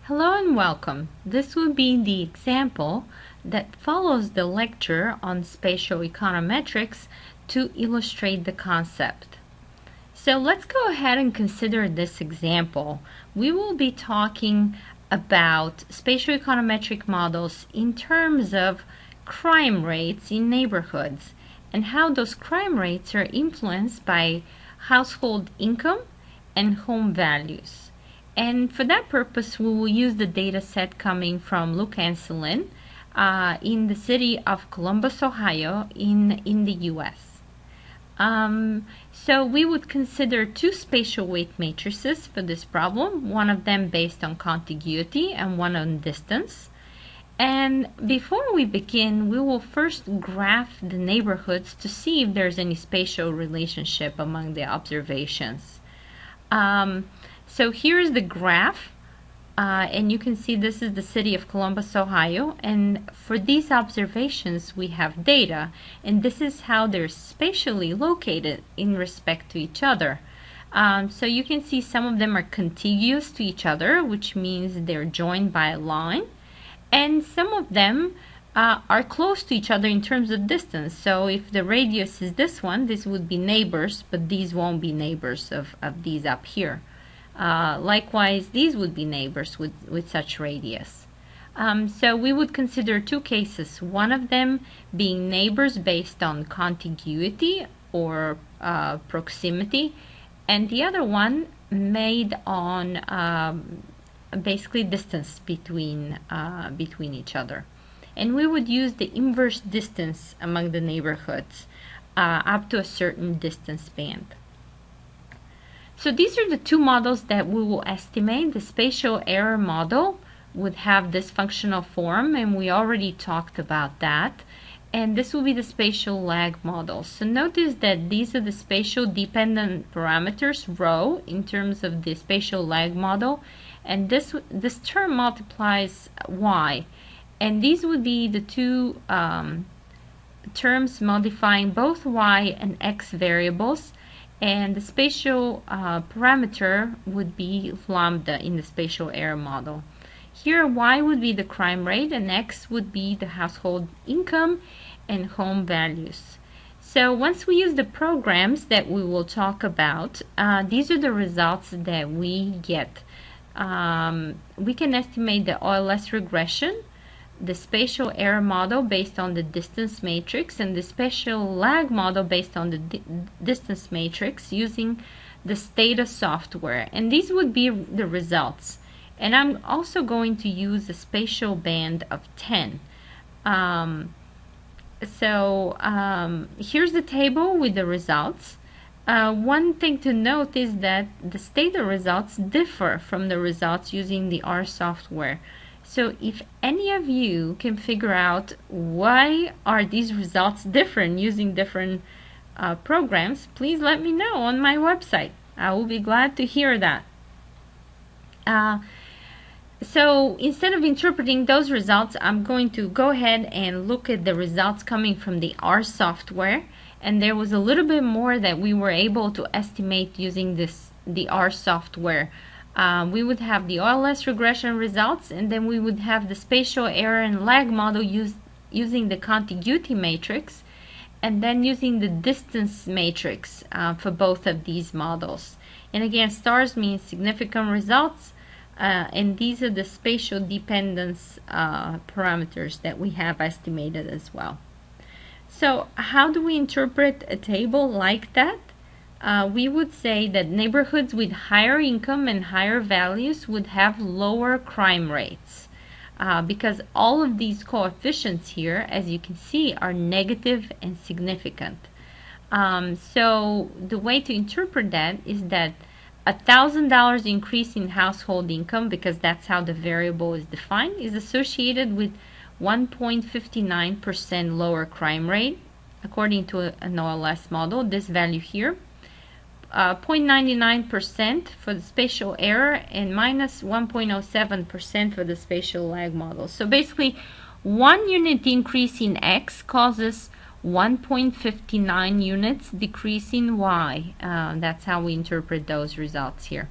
Hello and welcome. This will be the example that follows the lecture on spatial econometrics to illustrate the concept. So let's go ahead and consider this example. We will be talking about spatial econometric models in terms of crime rates in neighborhoods and how those crime rates are influenced by household income and home values. And for that purpose, we will use the data set coming from Luke Anselin in the city of Columbus, Ohio, in the U.S. So we would consider two spatial weight matrices for this problem, one of them based on contiguity and one on distance. And before we begin, we will first graph the neighborhoods to see if there's any spatial relationship among the observations. So here's the graph, and you can see this is the city of Columbus, Ohio, and for these observations we have data, and this is how they're spatially located in respect to each other. So you can see some of them are contiguous to each other, which means they're joined by a line, and some of them are close to each other in terms of distance. So if the radius is this one, this would be neighbors, but these won't be neighbors of these up here. Likewise, these would be neighbors with such radius. So we would consider two cases, one of them being neighbors based on contiguity or proximity, and the other one made on basically distance between each other. And we would use the inverse distance among the neighborhoods up to a certain distance band. So these are the two models that we will estimate. The spatial error model would have this functional form, and we already talked about that. And this will be the spatial lag model. So notice that these are the spatial dependent parameters, rho, in terms of the spatial lag model. And this term multiplies y. And these would be the two terms modifying both y and x variables. And the spatial parameter would be lambda in the spatial error model. Here y would be the crime rate and x would be the household income and home values. So once we use the programs that we will talk about, these are the results that we get. We can estimate the OLS regression, the spatial error model based on the distance matrix, and the spatial lag model based on the distance matrix using the Stata software. And these would be the results. And I'm also going to use a spatial band of 10. Here's the table with the results. One thing to note is that the Stata results differ from the results using the R software. So if any of you can figure out why are these results different using different programs, please let me know on my website. I will be glad to hear that. So instead of interpreting those results, I'm going to go ahead and look at the results coming from the R software. And there was a little bit more that we were able to estimate using the R software. We would have the OLS regression results, and then we would have the spatial error and lag model using the contiguity matrix, and then using the distance matrix for both of these models. And again, stars means significant results, and these are the spatial dependence parameters that we have estimated as well. So how do we interpret a table like that? We would say that neighborhoods with higher income and higher values would have lower crime rates because all of these coefficients here, as you can see, are negative and significant. So the way to interpret that is that $1,000 increase in household income, because that's how the variable is defined, is associated with 1.59% lower crime rate according to an OLS model, this value here. 0.99% for the spatial error and minus 1.07% for the spatial lag model. So basically 1 unit increase in X causes 1.59 units decrease in Y. That's how we interpret those results here.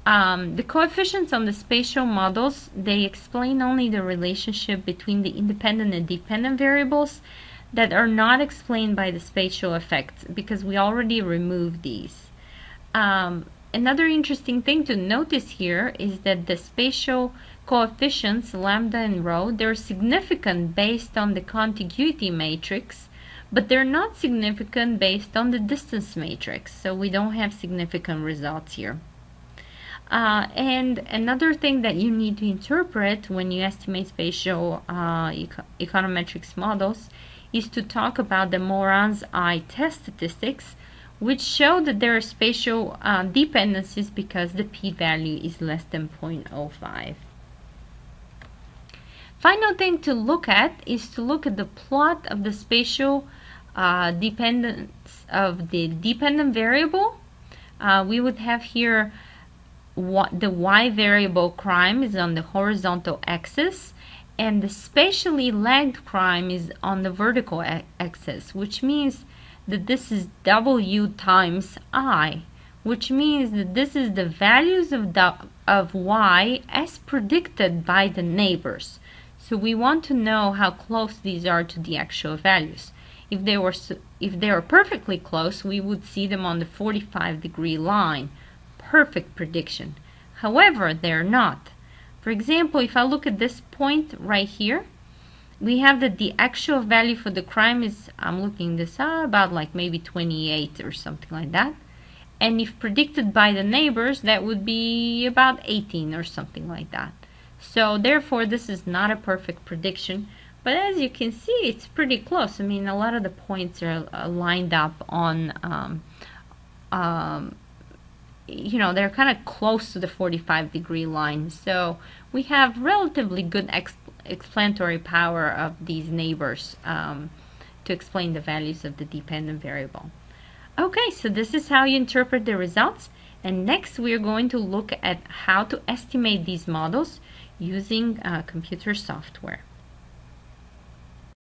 The coefficients on the spatial models, they explain only the relationship between the independent and dependent variables that are not explained by the spatial effects, because we already removed these. Another interesting thing to notice here is that the spatial coefficients, lambda and rho, they're significant based on the contiguity matrix, but they're not significant based on the distance matrix, so we don't have significant results here. And another thing that you need to interpret when you estimate spatial econometrics models is to talk about the Moran's I test statistics, which show that there are spatial dependencies because the p-value is less than 0.05. Final thing to look at is to look at the plot of the spatial dependence of the dependent variable. We would have here the y variable crime is on the horizontal axis, and the spatially lagged crime is on the vertical axis, which means that this is w times I, which means that this is the values of y as predicted by the neighbors. So we want to know how close these are to the actual values. If they were perfectly close, we would see them on the 45-degree line. Perfect prediction. However, they're not. For example, if I look at this point right here, we have that the actual value for the crime is, I'm looking this up, about like maybe 28 or something like that. And if predicted by the neighbors, that would be about 18 or something like that. So therefore, this is not a perfect prediction. But as you can see, it's pretty close. I mean, a lot of the points are lined up on, you know, they're kind of close to the 45-degree line. So we have relatively good explanatory power of these neighbors to explain the values of the dependent variable. Okay, so this is how you interpret the results. And next we are going to look at how to estimate these models using computer software.